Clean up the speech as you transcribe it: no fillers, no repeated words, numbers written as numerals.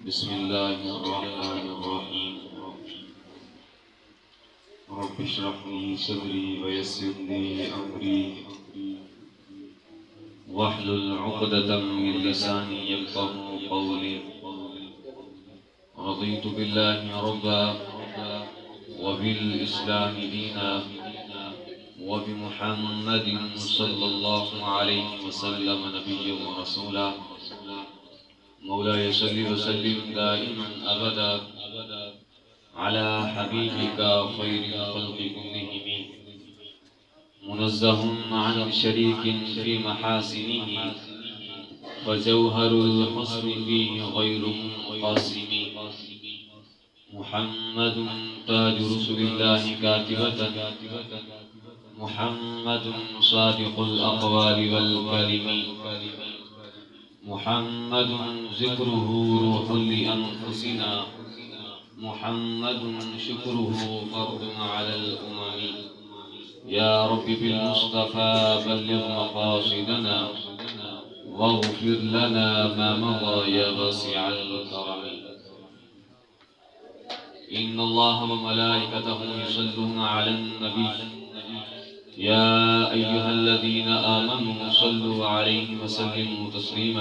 बिस्मिल्लाहिर्रहमानिर्रहीम। रब्बि इश्रह ली सदरी वयस्सिर ली अमरी वहलुल उक़दतम मिन लिसानी यफ़क़हू क़ौली। रज़ीतु बिल्लाहि रब्बा व बिल इस्लामि दीना व बिमुहम्मदिन सल्लल्लाहु अलैहि वसल्लम नबिय्यन व रसूला। मौलाय सल्लि व सल्लिम दाइमन अबदा अला हबीबिका खैरिल खल्क़ि कुल्लिहिम। मुनज़्ज़हुन अन शरीकिन फी महासिनिही फजौहरुल हुस्नि फीहि गैरु मुनक़सिम। मुहम्मदुन ताजु रसूलिल्लाहि कातिबतन मुहम्मदुन सादिक़ुल अक़वालि वल कलिम। मुहम्मदुन ज़िक्रुहु रूहुल लिअन्फुसिना मुहम्मदुन शुक्रुहु फ़र्दुन अलल उमम। या रब्बि बिल मुस्तफ़ा बल्लिग़ मक़ासिदना वग़फ़िर लना मा मज़ा या वासिअल करम। इन्नल्लाह व मलाइकतहु युसल्लूना अलन नबी या अय्युहल्लज़ीना आमनू सल्लु अलैहि व सल्लिमू तस्लीमा।